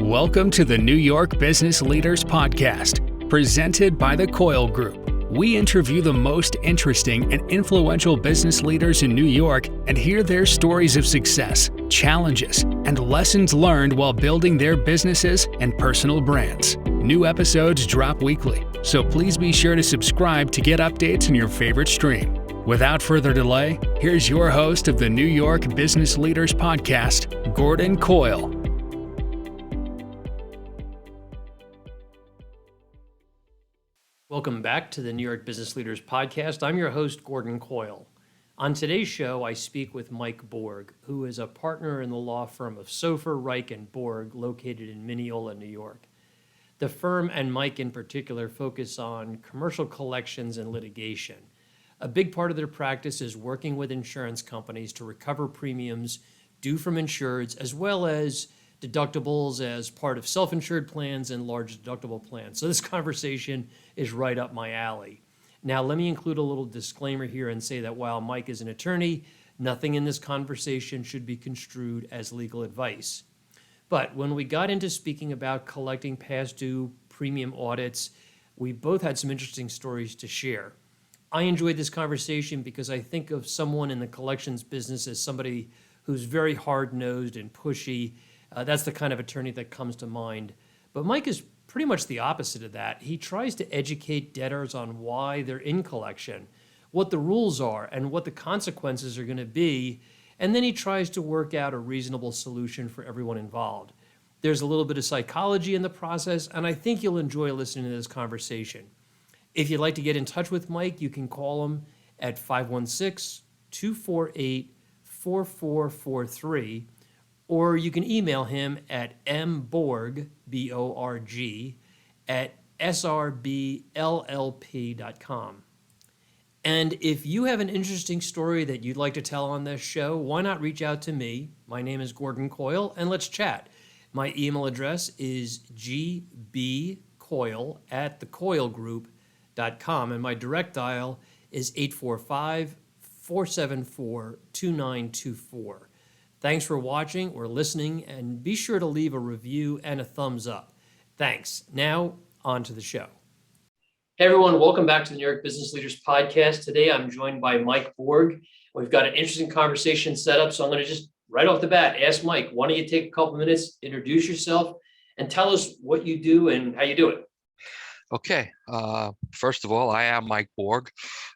Welcome to the New York Business Leaders Podcast, presented by the Coyle Group. We interview the most interesting and influential business leaders in New York and hear their stories of success, challenges, and lessons learned while building their businesses and personal brands. New episodes drop weekly, so please be sure to subscribe to get updates in your favorite stream. Without further delay, here's your host of the New York Business Leaders Podcast, Gordon Coyle. Welcome back to the New York Business Leaders Podcast. I'm your host, Gordon Coyle. On today's show, I speak with Mike Borg, who is a partner in the law firm of Soffer, Rech Borg, located in Mineola, New York. The firm and Mike in particular focus on commercial collections and litigation. A big part of their practice is working with insurance companies to recover premiums due from insureds, as well as deductibles as part of self-insured plans and large deductible plans. So this conversation is right up my alley. Now, let me include a little disclaimer here and say that while Mike is an attorney, nothing in this conversation should be construed as legal advice. But when we got into speaking about collecting past due premium audits, we both had some interesting stories to share. I enjoyed this conversation because I think of someone in the collections business as somebody who's very hard-nosed and pushy. That's the kind of attorney that comes to mind. But Mike is pretty much the opposite of that. He tries to educate debtors on why they're in collection, what the rules are, and what the consequences are going to be, and then he tries to work out a reasonable solution for everyone involved. There's a little bit of psychology in the process, and I think you'll enjoy listening to this conversation. If you'd like to get in touch with Mike, you can call him at 516-248-4443, or you can email him at mborg, B-O-R-G, at srbllp.com. And if you have an interesting story that you'd like to tell on this show, why not reach out to me? My name is Gordon Coyle, and let's chat. My email address is gbcoyle@thecoylegroup.com, and my direct dial is 845-474-2924. Thanks for watching or listening, and be sure to leave a review and a thumbs up. Thanks. Now, on to the show. Hey, everyone. Welcome back to the New York Business Leaders Podcast. Today, I'm joined by Mike Borg. We've got an interesting conversation set up, so I'm going to just right off the bat ask Mike, why don't you take a couple minutes, introduce yourself, and tell us what you do and how you do it. Okay. First of all, I am Mike Borg.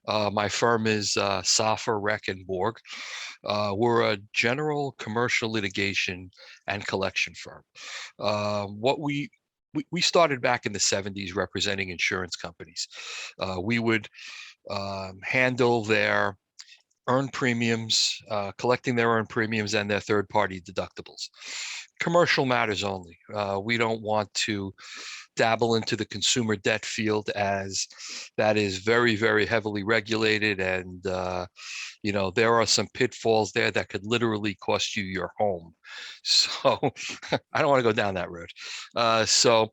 My firm is Soffer, Rech Borg. We're a general commercial litigation and collection firm. What we started back in the 70s representing insurance companies. We would handle their earned premiums, collecting their earned premiums and their third-party deductibles. Commercial matters only. We don't want to dabble into the consumer debt field, as that is very, very heavily regulated, and there are some pitfalls there that could literally cost you your home. So I don't want to go down that road. So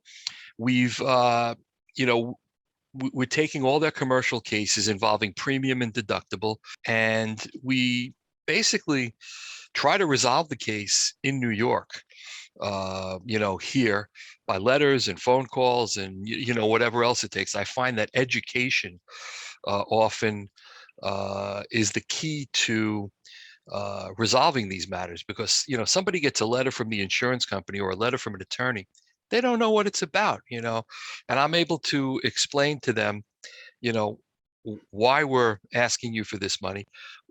we've we're taking all their commercial cases involving premium and deductible, and we basically try to resolve the case in New York, here by letters and phone calls and, whatever else it takes. I find that education often is the key to resolving these matters, because, somebody gets a letter from the insurance company or a letter from an attorney. They don't know what it's about, and I'm able to explain to them, why we're asking you for this money,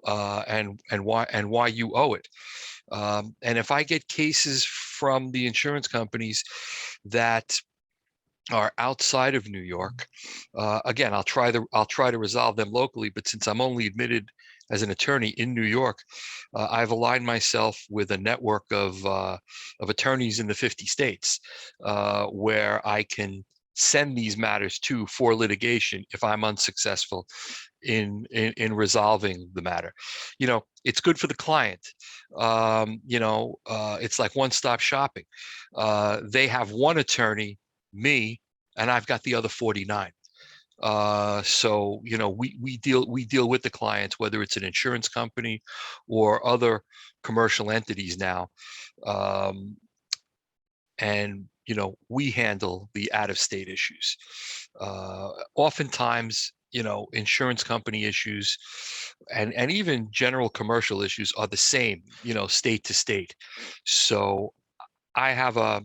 and why you owe it. And if I get cases from the insurance companies that are outside of New York, again, I'll try to resolve them locally. But since I'm only admitted as an attorney in New York, I've aligned myself with a network of attorneys in the 50 states, where I can send these matters to for litigation if I'm unsuccessful in resolving the matter. It's good for the client. It's like one-stop shopping. They have one attorney, me, and I've got the other 49. So we deal with the clients, whether it's an insurance company or other commercial entities now. and we handle the out-of-state issues. Oftentimes, insurance company issues and even general commercial issues are the same, state to state. So I have a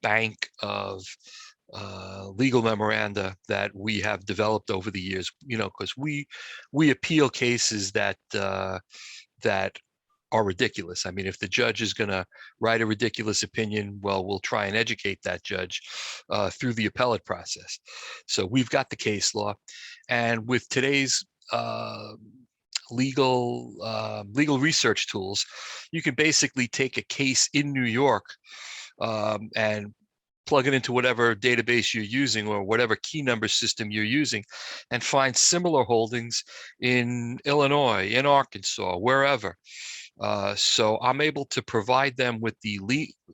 bank of legal memoranda that we have developed over the years, because we appeal cases that are ridiculous. I mean, if the judge is going to write a ridiculous opinion, well, we'll try and educate that judge through the appellate process. So we've got the case law, and with today's legal research tools, you can basically take a case in New York and plug it into whatever database you're using or whatever key number system you're using, and find similar holdings in Illinois, in Arkansas, wherever. So I'm able to provide them with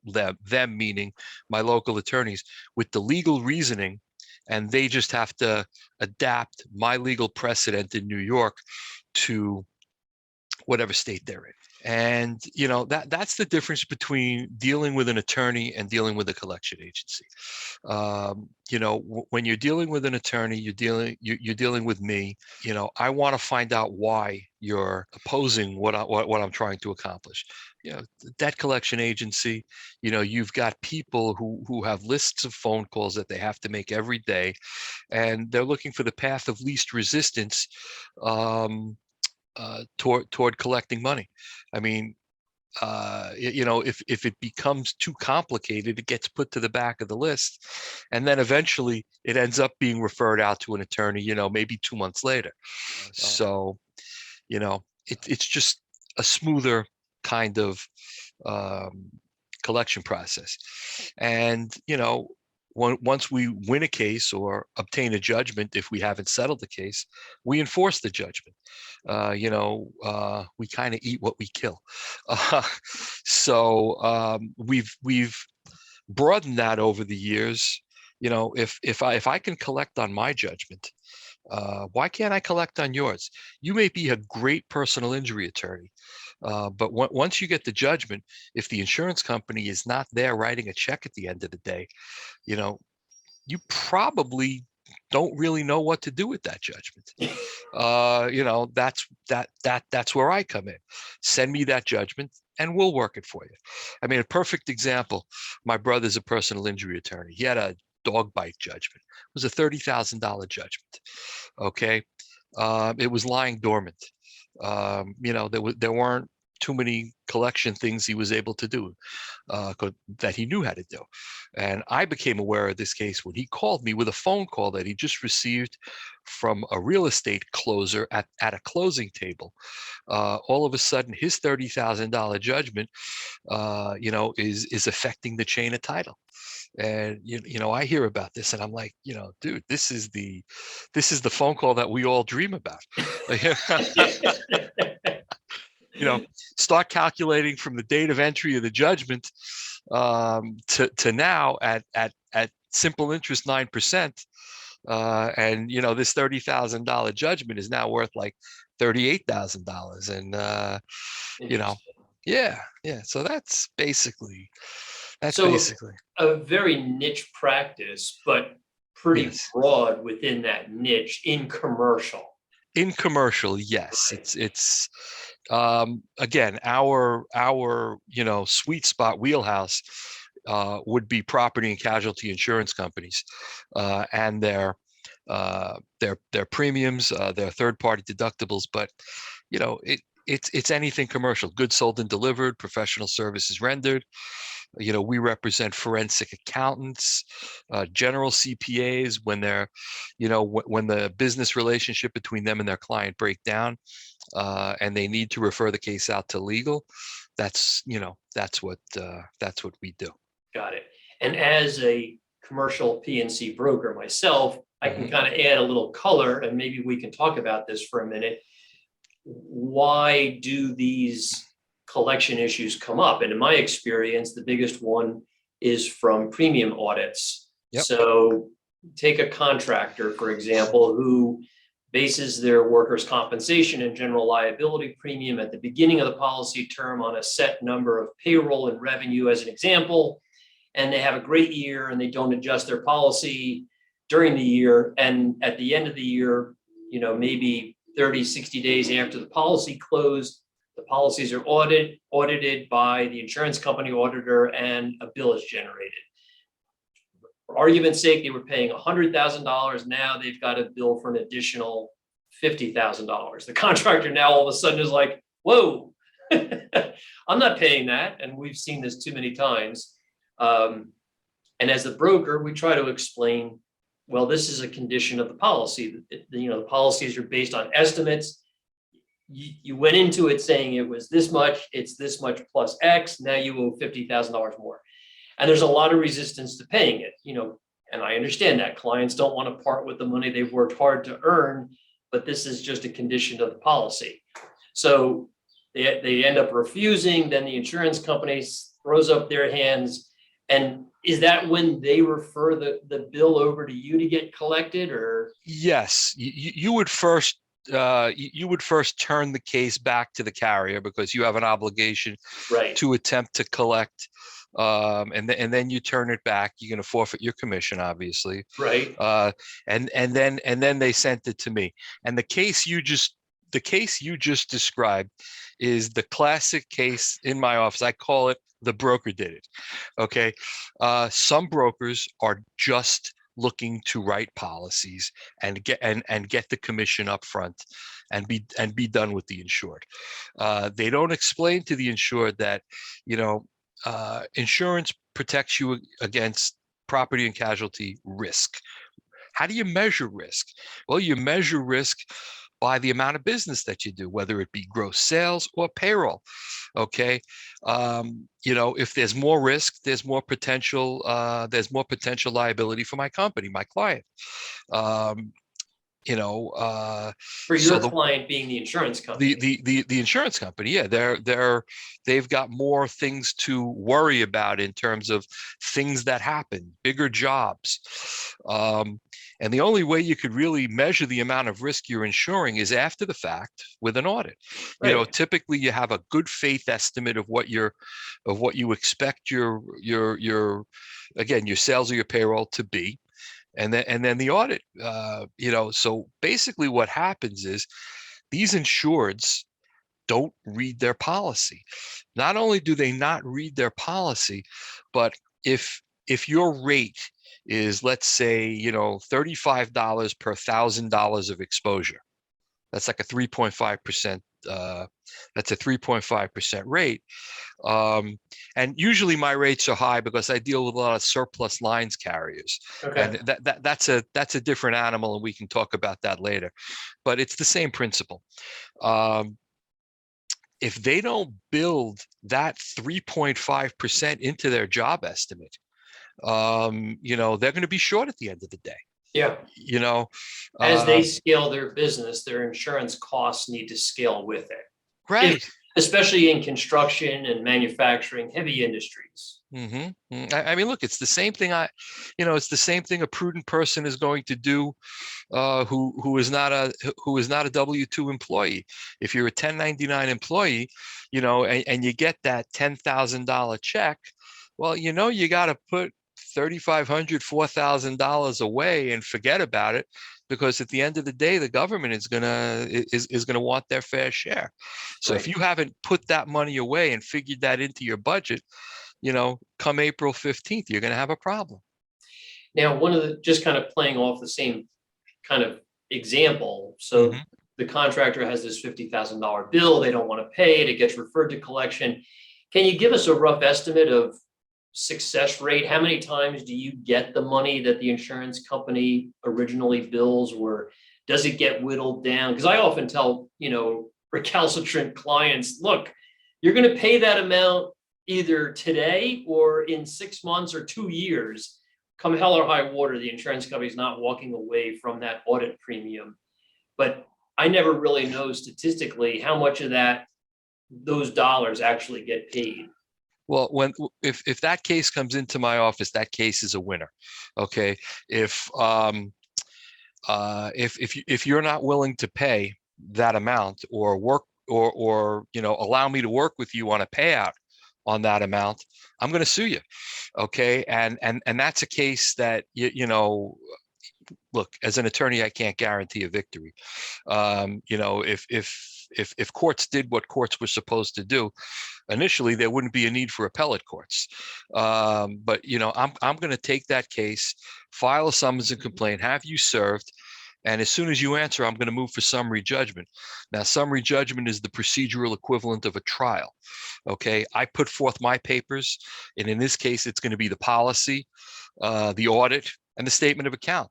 them meaning my local attorneys, with the legal reasoning, and they just have to adapt my legal precedent in New York to whatever state they're in. And that's the difference between dealing with an attorney and dealing with a collection agency. When you're dealing with an attorney, you're dealing with me. I want to find out why you're opposing what I'm trying to accomplish. Debt collection agency, you've got people who have lists of phone calls that they have to make every day, and they're looking for the path of least resistance toward collecting money. I mean, if it becomes too complicated, it gets put to the back of the list, and then eventually it ends up being referred out to an attorney, maybe 2 months later. So, it's just a smoother kind of collection process. And, once we win a case or obtain a judgment, if we haven't settled the case, we enforce the judgment. We kind of eat what we kill. So we've broadened that over the years. If I can collect on my judgment, why can't I collect on yours? You may be a great personal injury attorney, but once you get the judgment, if the insurance company is not there writing a check at the end of the day, you probably don't really know what to do with that judgment. That's where I come in. Send me that judgment and we'll work it for you. I mean, a perfect example, my brother's a personal injury attorney. He had a dog bite judgment. It was a $30,000 judgment. Okay. It was lying dormant. There weren't too many collection things he was able to do that he knew how to do. And I became aware of this case when he called me with a phone call that he just received from a real estate closer at a closing table. All of a sudden, his $30,000 judgment, is affecting the chain of title. And I hear about this and I'm like, dude, this is the phone call that we all dream about. Start calculating from the date of entry of the judgment to now at simple interest 9%. And this $30,000 judgment is now worth like $38,000. And yeah. So that's basically a very niche practice, but pretty broad within that niche in commercial. In commercial, yes. Right. It's again, our sweet spot wheelhouse would be property and casualty insurance companies and their premiums, their third-party deductibles. But it's anything commercial: goods sold and delivered, professional services rendered. We represent forensic accountants, general CPAs when they're, when the business relationship between them and their client break down, and they need to refer the case out to legal. That's what we do. Got it. And as a commercial P&C broker myself, I can kind of add a little color, and maybe we can talk about this for a minute. Why do these collection issues come up? And in my experience, the biggest one is from premium audits. Yep. So take a contractor, for example, who bases their workers' compensation and general liability premium at the beginning of the policy term on a set number of payroll and revenue, as an example. and they have a great year and they don't adjust their policy during the year. And at the end of the year, maybe 30, 60 days after the policy closed, the policies are audited by the insurance company auditor, and a bill is generated. For argument's sake, they were paying $100,000. Now they've got a bill for an additional $50,000. The contractor now all of a sudden is like, whoa, I'm not paying that. And we've seen this too many times. And as the broker, we try to explain, well, this is a condition of the policy. The policies are based on estimates. You went into it saying it was this much, it's this much plus X. Now you owe $50,000 more. And there's a lot of resistance to paying it, and I understand that clients don't want to part with the money they've worked hard to earn, but this is just a condition of the policy. So they end up refusing, then the insurance company throws up their hands. And is that when they refer the bill over to you to get collected, or? Yes, you would first turn the case back to the carrier because you have an obligation to attempt to collect, and then you turn it back. You're going to forfeit your commission, obviously. Right. And then they sent it to me. And the case you just described is the classic case in my office. I call it the broker did it. Okay. Some brokers are just looking to write policies and get the commission up front and be done with the insured. They don't explain to the insured that, insurance protects you against property and casualty risk. How do you measure risk? Well, you measure risk by the amount of business that you do, whether it be gross sales or payroll. Okay. If there's more risk, there's more potential liability for my company, my client. For your client being the insurance company. The insurance company, yeah, they've got more things to worry about in terms of things that happen, bigger jobs. And the only way you could really measure the amount of risk you're insuring is after the fact with an audit. Right. Typically you have a good faith estimate of what you expect your sales or your payroll to be. And then the audit, so basically what happens is these insureds don't read their policy. Not only do they not read their policy, but if your rate is, let's say, $35 per $1,000 of exposure, that's like a 3.5%. That's a 3.5% rate. And usually my rates are high because I deal with a lot of surplus lines carriers. Okay. And that's a different animal, and we can talk about that later. But it's the same principle. If they don't build that 3.5% into their job estimate, they're going to be short at the end of the day. Yeah. As they scale their business, their insurance costs need to scale with it. Right. Especially in construction and manufacturing, heavy industries. Mm-hmm. I mean, look, it's the same thing. It's the same thing a prudent person is going to do, who is not a W-2 employee. If you're a 1099 employee, and you get that $10,000 check, well, you got to put $3,500, $4,000 away and forget about it, because at the end of the day, the government is gonna want their fair share. So If you haven't put that money away and figured that into your budget, come April 15th, you're gonna have a problem. Now, just kind of playing off the same kind of example. So the contractor has this $50,000 bill, they don't want to pay it, it gets referred to collection. Can you give us a rough estimate of success rate? How many times do you get the money that the insurance company originally bills, or does it get whittled down? Because I often tell, recalcitrant clients, look, you're going to pay that amount either today or in 6 months or 2 years. Come hell or high water, the insurance company is not walking away from that audit premium. But I never really know statistically how much of those dollars actually get paid. Well, if that case comes into my office, that case is a winner. Okay. If you're not willing to pay that amount or work or allow me to work with you on a payout on that amount, I'm going to sue you. Okay. And that's a case that, look, as an attorney, I can't guarantee a victory. If courts did what courts were supposed to do, initially there wouldn't be a need for appellate courts. But I'm going to take that case, file a summons and complaint, have you served, and as soon as you answer, I'm going to move for summary judgment. Now, summary judgment is the procedural equivalent of a trial. Okay, I put forth my papers, and in this case, it's going to be the policy, the audit, and the statement of account.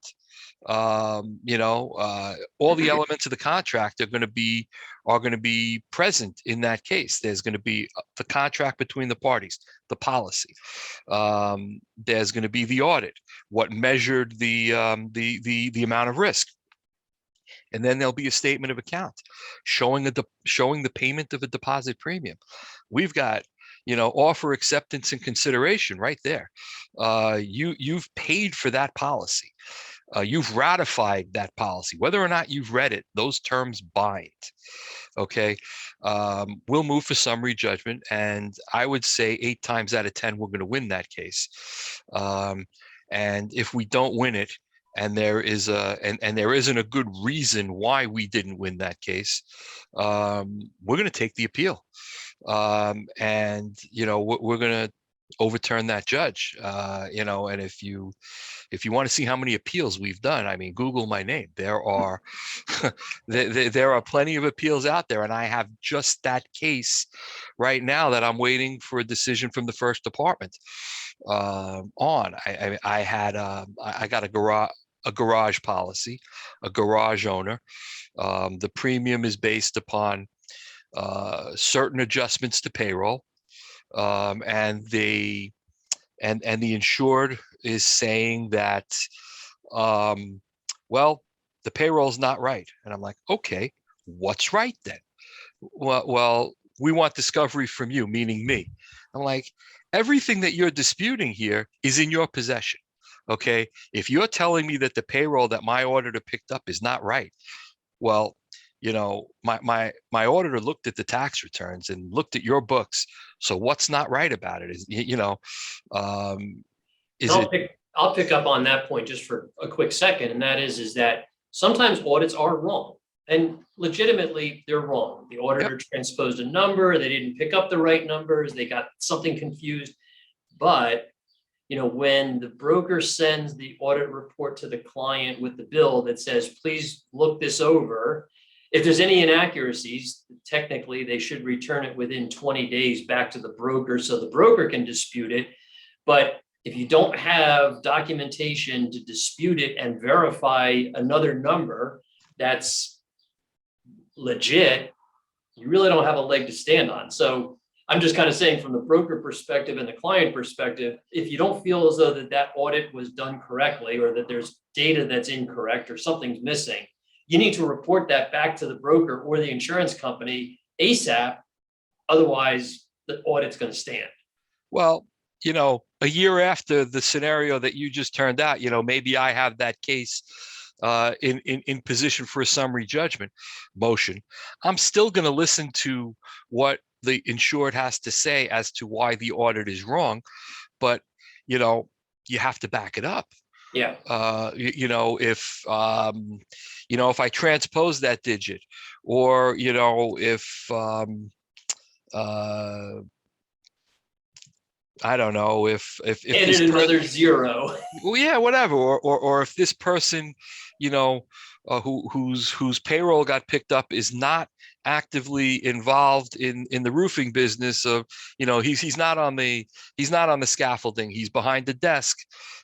All the elements of the contract are going to be present in that case. There's going to be the contract between the parties, the policy. There's going to be the audit, what measured the amount of risk. And then there'll be a statement of account showing the payment of a deposit premium. We've got, offer, acceptance, and consideration right there. You've paid for that policy. You've ratified that policy. Whether or not you've read it, those terms bind. Okay. We'll move for summary judgment, and I would say 8 times out of 10 we're going to win that case. And if we don't win it, and there isn't a good reason why we didn't win that case, we're going to take the appeal, and we're going to overturn that judge. And if you want to see how many appeals we've done, I mean, Google my name. There are there are plenty of appeals out there, and I have just that case right now that I'm waiting for a decision from the first department on. I got a garage policy, a garage owner. The premium is based upon certain adjustments to payroll, and the insured is saying that, well, the payroll's not right. And I'm like, okay, what's right then? Well, we want discovery from you, meaning me. I'm like, everything that you're disputing here is in your possession. Okay, if you're telling me that the payroll that my auditor picked up is not right, well, my auditor looked at the tax returns and looked at your books. So what's not right about it? I'll pick up on that point just for a quick second, and that is that sometimes audits are wrong, and legitimately they're wrong. The auditor transposed a number, they didn't pick up the right numbers, they got something confused. But when the broker sends the audit report to the client with the bill that says, please look this over, if there's any inaccuracies, technically they should return it within 20 days back to the broker so the broker can dispute it. But if you don't have documentation to dispute it and verify another number that's legit, you really don't have a leg to stand on. So I'm just kind of saying, from the broker perspective and the client perspective, if you don't feel as though that audit was done correctly, or that there's data that's incorrect or something's missing, you need to report that back to the broker or the insurance company ASAP. Otherwise, the audit's going to stand. Well, a year after the scenario that you just turned out, maybe I have that case in position for a summary judgment motion. I'm still going to listen to what the insured has to say as to why the audit is wrong, but you have to back it up. Yeah. If I transpose that digit, or if I don't know, if added another zero. Well, yeah, whatever, or if this person, whose payroll got picked up is not actively involved in the roofing business of, he's not on the scaffolding, he's behind the desk,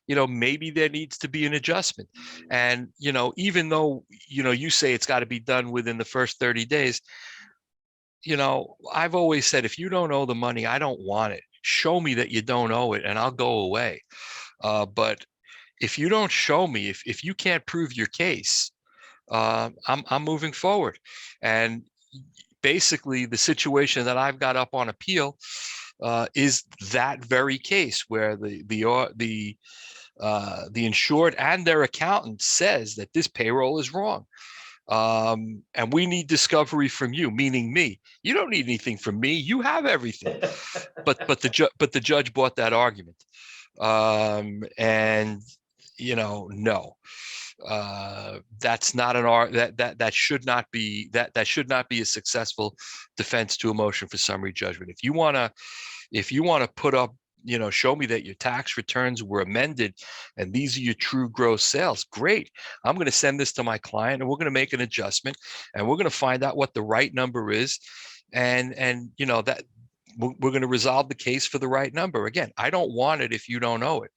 maybe there needs to be an adjustment. And even though you say it's got to be done within the first 30 days, I've always said, if you don't owe the money, I don't want it. Show me that you don't owe it and I'll go away. But if you don't show me, if you can't prove your case, I'm moving forward. And basically the situation that I've got up on appeal is that very case where the insured and their accountant says that this payroll is wrong. and we need discovery from you, meaning me. You don't need anything from me. You have everything. But the judge bought that argument, and no. That's not an art that should not be a successful defense to a motion for summary judgment. If you want to put up, show me that your tax returns were amended and these are your true gross sales, great. I'm going to send this to my client and we're going to make an adjustment and we're going to find out what the right number is, and that we're going to resolve the case for the right number. Again, I don't want it if you don't know it.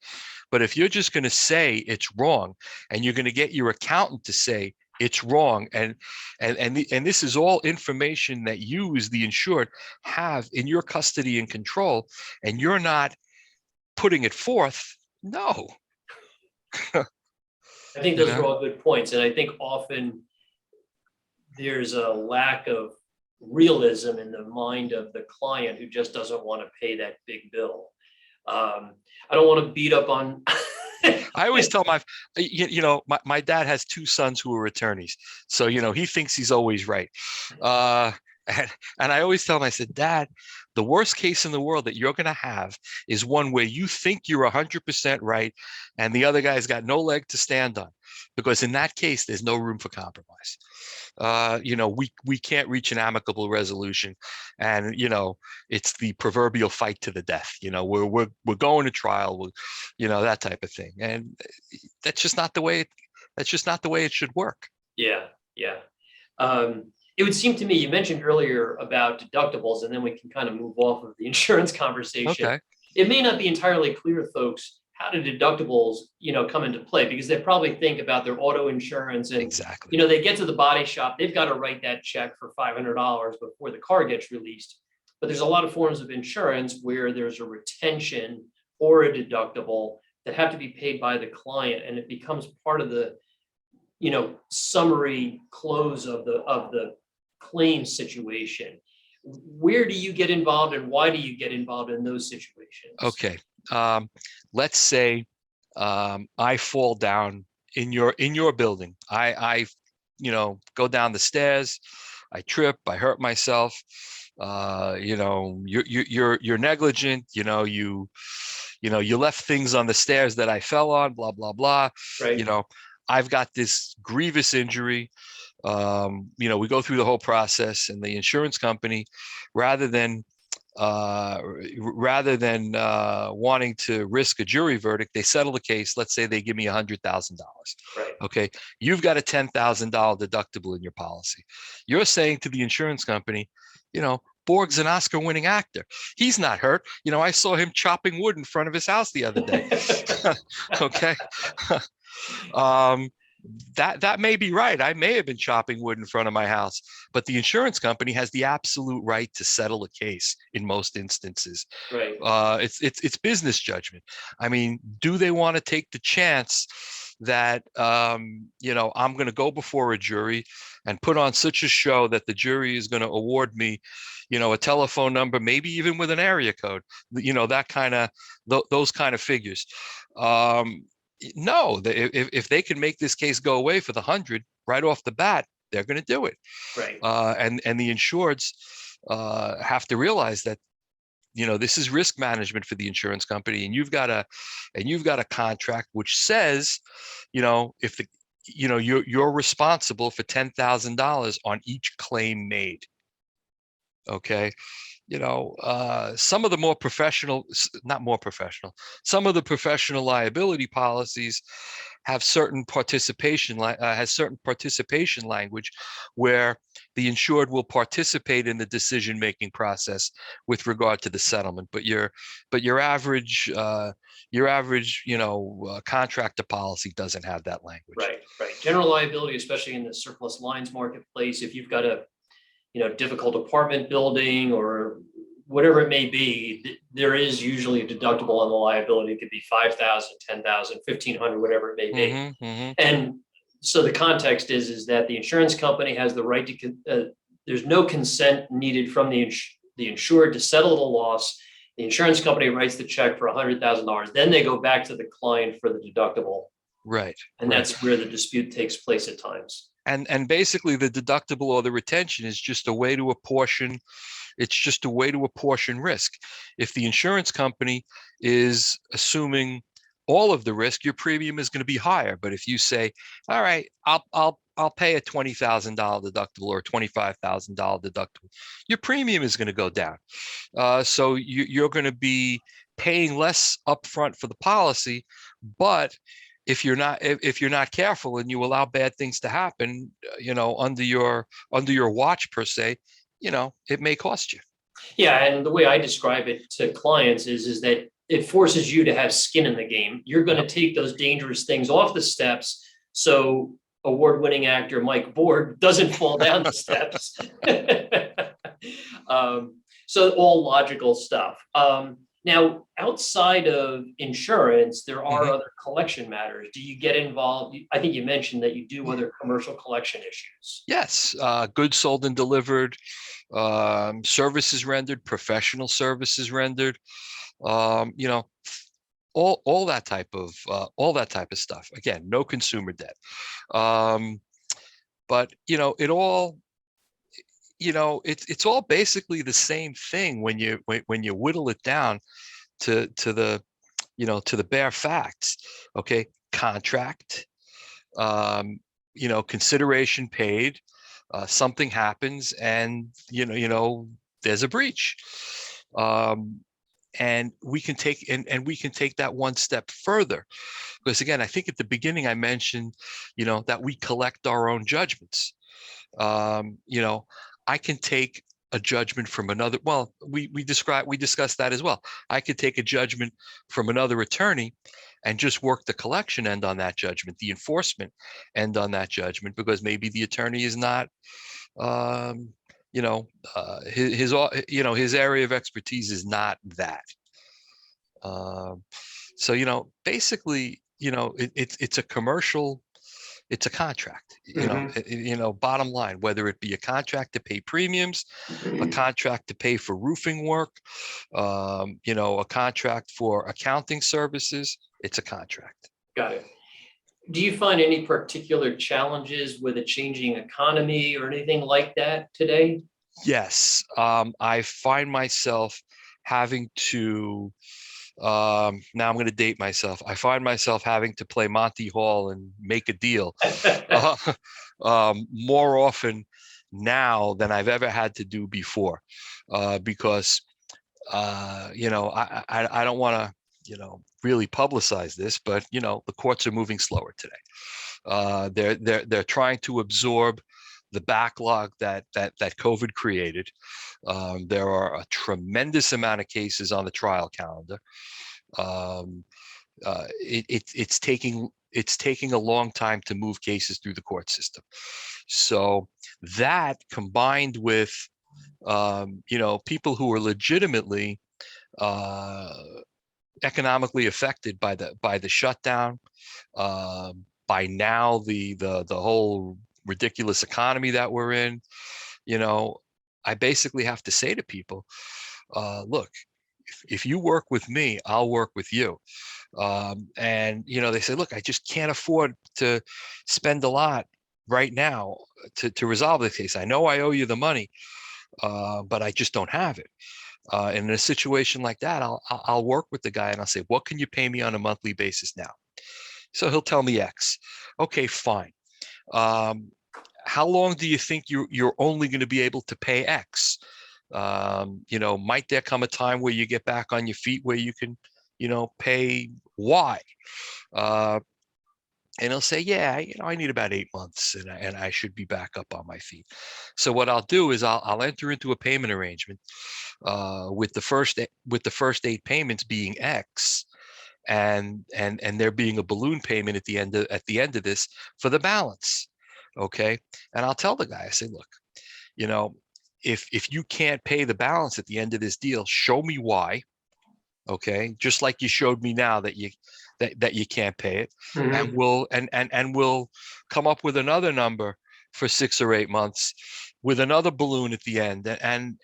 But if you're just going to say it's wrong and you're going to get your accountant to say it's wrong, and this is all information that you as the insured have in your custody and control, and you're not putting it forth, no. I think those are all good points. And I think often there's a lack of realism in the mind of the client who just doesn't want to pay that big bill. I don't want to beat up on. I always tell my dad has two sons who are attorneys, so he thinks he's always right. And I always tell him, I said, Dad, the worst case in the world that you're going to have is one where you think you're 100% right, and the other guy's got no leg to stand on, because in that case, there's no room for compromise. We can't reach an amicable resolution, and it's the proverbial fight to the death. We're going to trial, that type of thing, and that's just not the way it should work. Yeah. It would seem to me, you mentioned earlier about deductibles, and then we can kind of move off of the insurance conversation. Okay. It may not be entirely clear, folks, how do deductibles, come into play, because they probably think about their auto insurance and, exactly. They get to the body shop, they've got to write that check for $500 before the car gets released. But there's a lot of forms of insurance where there's a retention or a deductible that have to be paid by the client, and it becomes part of the, summary close of the claim situation. Where do you get involved, and why do you get involved in those situations? Okay. Let's say I fall down in your building. I go down the stairs, I trip, I hurt myself. You're negligent. You left things on the stairs that I fell on. Blah blah blah. Right. I've got this grievous injury. We go through the whole process, and the insurance company, rather than wanting to risk a jury verdict, they settle the case. Let's say they give me $100,000. Right. Okay. You've got a $10,000 deductible in your policy. You're saying to the insurance company, Borg's an Oscar-winning actor. He's not hurt. I saw him chopping wood in front of his house the other day. Okay. That may be right. I may have been chopping wood in front of my house, but the insurance company has the absolute right to settle a case in most instances. Right. It's business judgment. I mean, do they want to take the chance that I'm going to go before a jury and put on such a show that the jury is going to award me, a telephone number, maybe even with an area code, that kind of those kind of figures. No, if they can make this case go away for the 100 right off the bat, they're going to do it. Right. And the insureds have to realize that this is risk management for the insurance company, and you've got a contract which says, if you're responsible for $10,000 on each claim made. Okay. Some of the some of the professional liability policies have certain participation language where the insured will participate in the decision-making process with regard to the settlement. But your average contractor policy doesn't have that language. Right. General liability, especially in the surplus lines marketplace, if you've got a difficult apartment building or whatever it may be, there is usually a deductible on the liability. It could be $5,000, $10,000, $1,500, whatever it may be. Mm-hmm, mm-hmm. And so the context is that the insurance company has the right to, there's no consent needed from the insured to settle the loss. The insurance company writes the check for $100,000. Then they go back to the client for the deductible. Right. And that's where the dispute takes place at times. And basically the deductible or the retention is just a way to apportion. It's just a way to apportion risk. If the insurance company is assuming all of the risk, your premium is going to be higher. But if you say, all right, I'll pay a $20,000 deductible or a $25,000 deductible, your premium is going to go down. So you're going to be paying less upfront for the policy, but if you're not careful and you allow bad things to happen, under your watch per se, it may cost you. Yeah, and the way I describe it to clients is that it forces you to have skin in the game. You're going to take those dangerous things off the steps, so award-winning actor Mike Borg doesn't fall down the steps. So all logical stuff. Now, outside of insurance, there are other collection matters. Do you get involved? I think you mentioned that you do other commercial collection issues. Yes, goods sold and delivered, services rendered, professional services rendered, all that type of stuff. Again, no consumer debt, but it all. It's all basically the same thing when you whittle it down to the bare facts. Okay, contract, consideration paid, something happens, and there's a breach, and we can take that one step further, because again, I think at the beginning I mentioned that we collect our own judgments. I can take a judgment from another. Well, we discussed that as well. I could take a judgment from another attorney and just work the collection end on that judgment, the enforcement end on that judgment, because maybe the attorney is not, his area of expertise is not that. So basically, it's a commercial. It's a contract, bottom line, whether it be a contract to pay premiums, a contract to pay for roofing work, a contract for accounting services, it's a contract. Got it. Do you find any particular challenges with a changing economy or anything like that today? Yes. I find myself having to, now I'm going to date myself. I find myself having to play Monty Hall and make a deal more often now than I've ever had to do before, because I don't want to really publicize this, but the courts are moving slower today. They're trying to absorb the backlog that COVID created. There are a tremendous amount of cases on the trial calendar. It's taking a long time to move cases through the court system. So that, combined with people who are legitimately economically affected by the shutdown, by now the whole ridiculous economy that we're in, I basically have to say to people, look, if you work with me, I'll work with you. And they say, look, I just can't afford to spend a lot right now to resolve this case. I know I owe you the money, but I just don't have it. And in a situation like that, I'll work with the guy and I'll say, what can you pay me on a monthly basis now? So he'll tell me X. Okay, fine. How long do you think you're only going to be able to pay X? Might there come a time where you get back on your feet where you can, pay Y? And he'll say, yeah, I need about 8 months and I should be back up on my feet. So what I'll do is I'll enter into a payment arrangement with the first 8 payments being X, and there being a balloon payment at the end of this for the balance. Okay. And I'll tell the guy, I say, look, if you can't pay the balance at the end of this deal, show me why. Okay. Just like you showed me now that you can't pay it. And we'll come up with another number for 6 or 8 months with another balloon at the end. And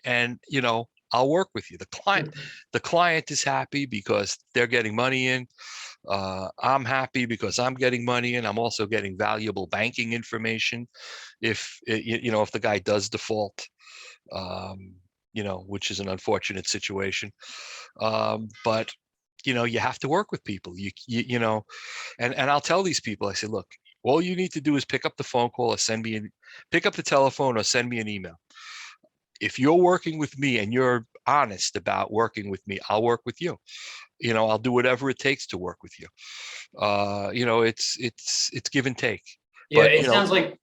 I'll work with you. The client is happy because they're getting money in. I'm happy because I'm getting money in. I'm also getting valuable banking information if if the guy does default, which is an unfortunate situation. But you have to work with people. And I'll tell these people, I say, look, all you need to do is pick up the phone call or pick up the telephone or send me an email. If you're working with me and you're honest about working with me, I'll work with you. I'll do whatever it takes to work with you. It's give and take. Yeah, But it sounds like,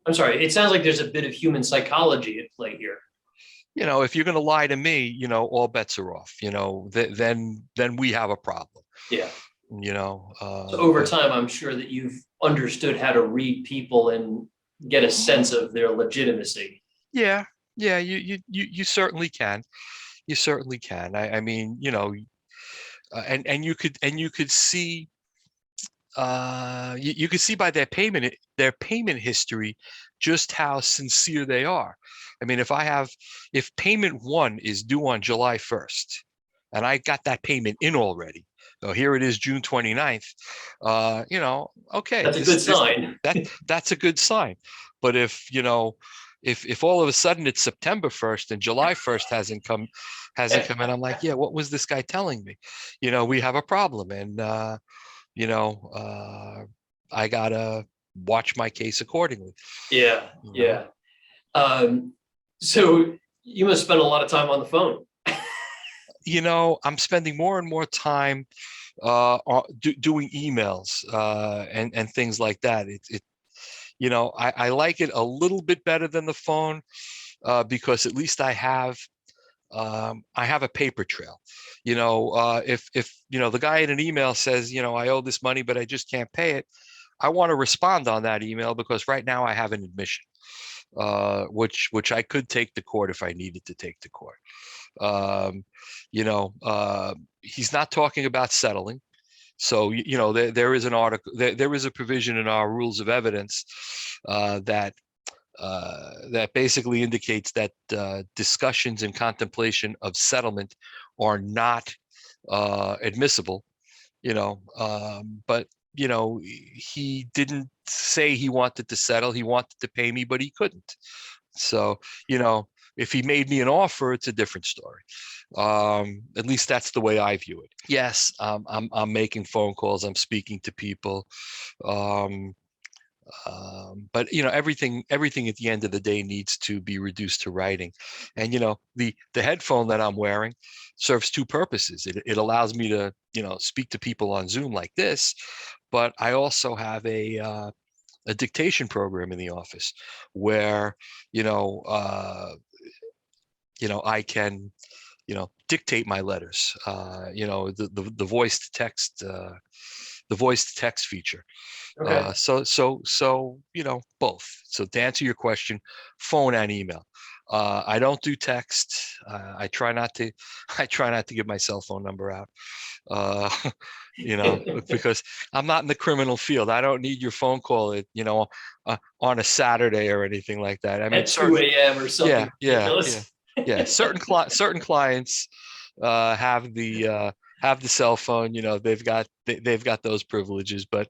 I'm sorry, it sounds like there's a bit of human psychology at play here. if you're going to lie to me, all bets are off. Then we have a problem. Yeah. So over time, I'm sure that you've understood how to read people and get a sense of their legitimacy. Yeah, you certainly can. You certainly can. I mean, and you could see. You could see by their payment history just how sincere they are. I mean, if payment 1 is due on July 1st, and I got that payment in already, so here it is, June 29th. Okay, that's a good sign. That's a good sign. But if all of a sudden it's September 1st and July 1st hasn't come in, I'm like, yeah, what was this guy telling me? We have a problem, and I gotta watch my case accordingly. Yeah. So you must spend a lot of time on the phone. I'm spending more and more time doing emails and things like that. I like it a little bit better than the phone because at least I have a paper trail. If the guy in an email says, I owe this money, but I just can't pay it, I want to respond on that email because right now I have an admission, which I could take to court if I needed to take to court. He's not talking about settling. So, there is an article, there is a provision in our rules of evidence that basically indicates that discussions and contemplation of settlement are not admissible. But he didn't say he wanted to settle. He wanted to pay me, but he couldn't. So, if he made me an offer, it's a different story. At least that's the way I view it. Yes, I'm making phone calls. I'm speaking to people. But everything at the end of the day needs to be reduced to writing. And the headphone that I'm wearing serves two purposes. It allows me to speak to people on Zoom like this, but I also have a dictation program in the office where I can dictate my letters. The voice to text feature. Okay. So both. So to answer your question, phone and email. I don't do text. I try not to give my cell phone number out. Because I'm not in the criminal field. I don't need your phone call on a Saturday or anything like that. I mean, at 2 a.m. or something. Yeah. Certain clients have the cell phone. They've got those privileges, but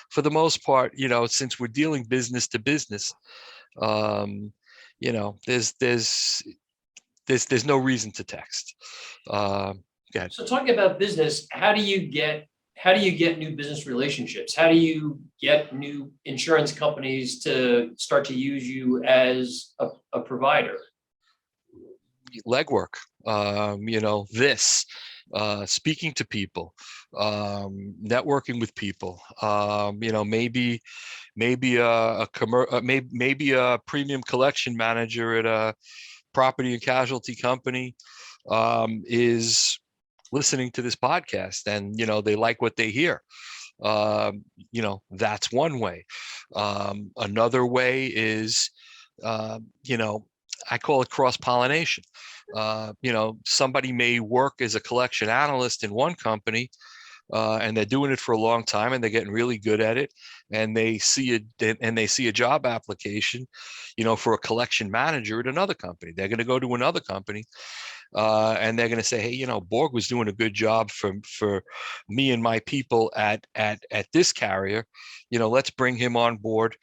for the most part, since we're dealing business to business, there's no reason to text. So talking about business, how do you get new business relationships? How do you get new insurance companies to start to use you as a provider? Legwork. Speaking to people, networking with people. Maybe a premium collection manager at a property and casualty company is listening to this podcast, and they like what they hear. That's one way. Another way is I call it cross-pollination. Somebody may work as a collection analyst in one company, and they're doing it for a long time, and they're getting really good at it. And they see a job application, for a collection manager at another company. They're going to go to another company, and they're going to say, hey, Borg was doing a good job for me and my people at this carrier. Let's bring him on board,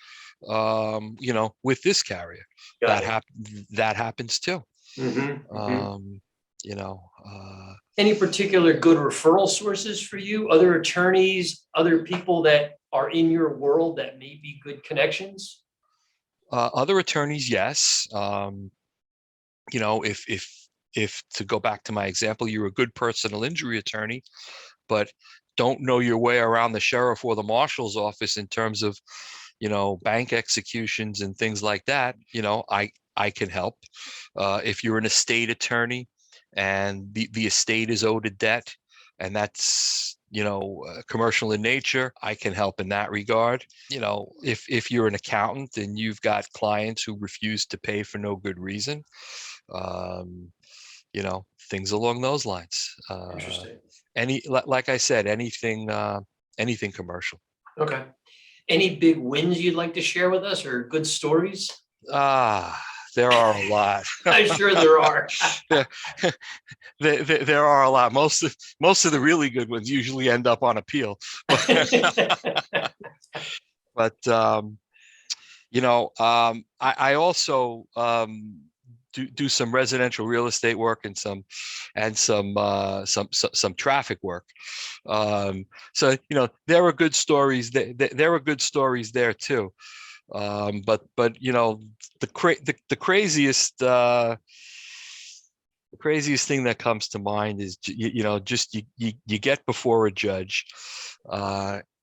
with this carrier. That happens too. Um, you know, Any particular good referral sources for you? Other attorneys, other people that are in your world that may be good connections? Other attorneys, yes. If to go back to my example, you're a good personal injury attorney, but don't know your way around the sheriff or the marshal's office in terms of, bank executions and things like that, I can help. If you're an estate attorney and the estate is owed a debt, and that's commercial in nature, I can help in that regard. If you're an accountant and you've got clients who refuse to pay for no good reason, things along those lines. Interesting. Like I said, anything commercial. Okay. Any big wins you'd like to share with us, or good stories? There are a lot. I'm sure there are. There are a lot. Most of the really good ones usually end up on appeal. But I also do some residential real estate work and some traffic work. So there are good stories. There are good stories there too. But the craziest thing that comes to mind is just you get before a judge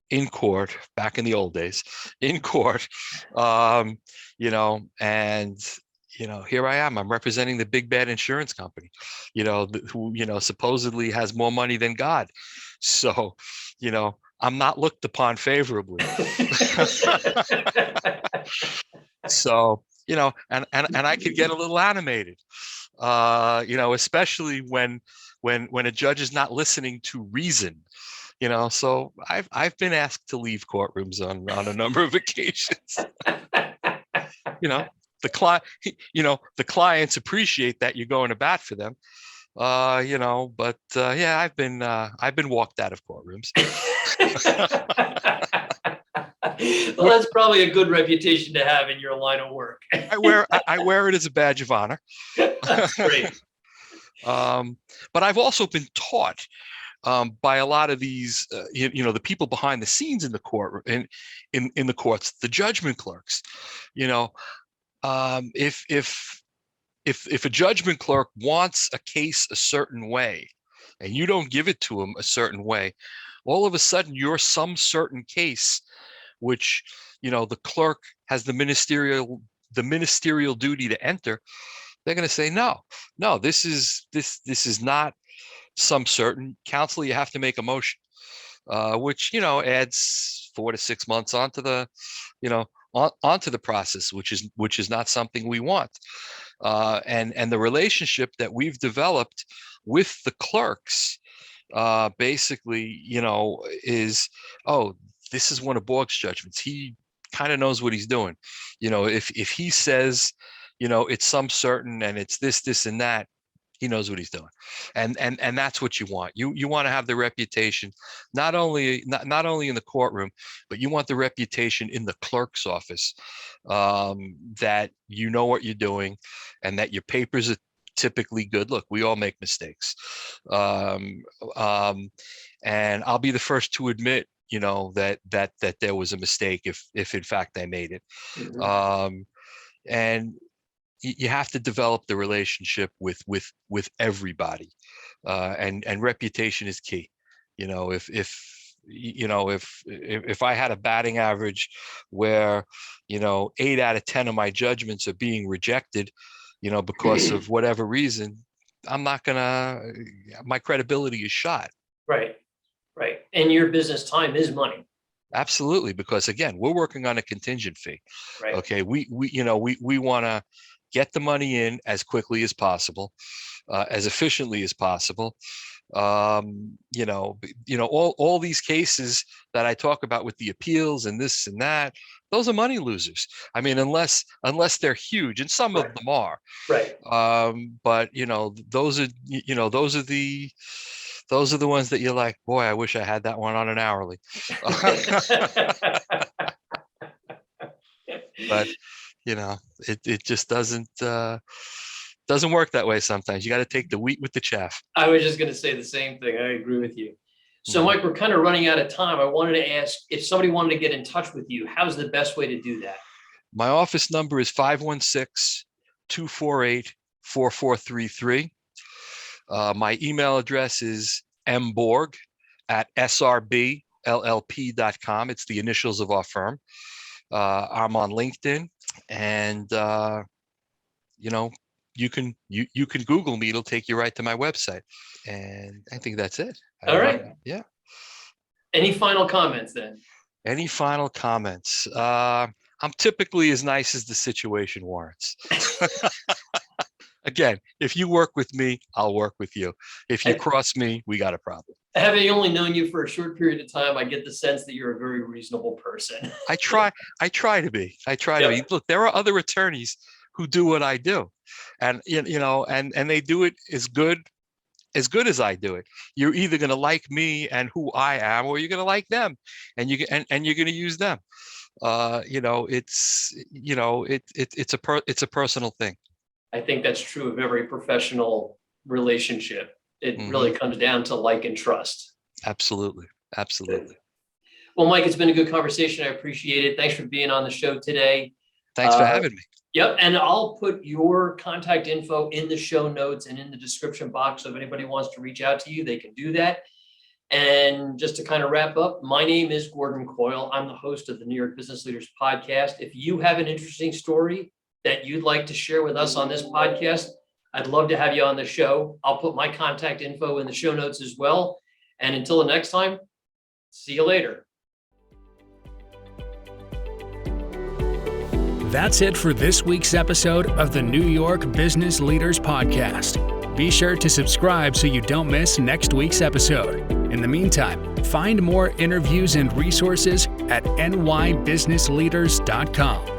in court, back in the old days, in court, and here I am. I'm representing the big bad insurance company, who supposedly has more money than God. So, I'm not looked upon favorably. So, and I could get a little animated, especially when a judge is not listening to reason. So I've been asked to leave courtrooms on a number of occasions. The clients appreciate that you're going to bat for them. But yeah, I've been walked out of courtrooms. Well, that's probably a good reputation to have in your line of work. I wear it as a badge of honor. That's great. But I've also been taught by a lot of these, the people behind the scenes in the court, in the courts, the judgment clerks. If a judgment clerk wants a case a certain way, and you don't give it to him a certain way, all of a sudden you're some certain case, which the clerk has the ministerial duty to enter. They're going to say, no, this is not some certain. Counsel, you have to make a motion, which adds 4 to 6 months onto the onto the process, which is not something we want. And the relationship that we've developed with the clerks, basically, is, this is one of Borg's judgments. He kind of knows what he's doing. If he says, it's some certain and it's this and that, he knows what he's doing. And that's what you want. You want to have the reputation, not only in the courtroom, but you want the reputation in the clerk's office, that you know what you're doing and that your papers are typically good. Look, we all make mistakes. And I'll be the first to admit, that there was a mistake if in fact I made it. Mm-hmm. And you have to develop the relationship with everybody, and reputation is key. If I had a batting average where 8 out of 10 of my judgments are being rejected, because of whatever reason, my credibility is shot. Right. And your business time is money. Absolutely, because again, we're working on a contingent fee. Right. Okay, we want to get the money in as quickly as possible, as efficiently as possible, All these cases that I talk about with the appeals and this and that, those are money losers. I mean, unless they're huge, and some of them are. Right. But those are the ones that you're like, boy, I wish I had that one on an hourly. But it just doesn't work that way sometimes. You got to take the wheat with the chaff. I was just going to say the same thing. I agree with you. So, Mike, we're kind of running out of time. I wanted to ask, if somebody wanted to get in touch with you, how's the best way to do that? My office number is 516-248-4433. My email address is mborg@srbllp.com. It's the initials of our firm. I'm on LinkedIn, and you can Google me. It'll take you right to my website. And I think that's it. All right. Yeah. Any final comments then? Any final comments? I'm typically as nice as the situation warrants. Again, if you work with me, I'll work with you. If you cross me, we got a problem. Having only known you for a short period of time, I get the sense that you're a very reasonable person. I try to be. To be. Look, there are other attorneys who do what I do, and and they do it as good as I do it. You're either going to like me and who I am, or you're going to like them, and you're going to use them. It's a personal thing. I think that's true of every professional relationship. It really comes down to like and trust. Absolutely. Absolutely. Well, Mike, it's been a good conversation. I appreciate it. Thanks for being on the show today. Thanks for having me. Yep. And I'll put your contact info in the show notes and in the description box. So if anybody wants to reach out to you, they can do that. And just to kind of wrap up, my name is Gordon Coyle. I'm the host of the New York Business Leaders Podcast. If you have an interesting story that you'd like to share with us on this podcast, I'd love to have you on the show. I'll put my contact info in the show notes as well. And until the next time, see you later. That's it for this week's episode of the New York Business Leaders Podcast. Be sure to subscribe so you don't miss next week's episode. In the meantime, find more interviews and resources at nybusinessleaders.com.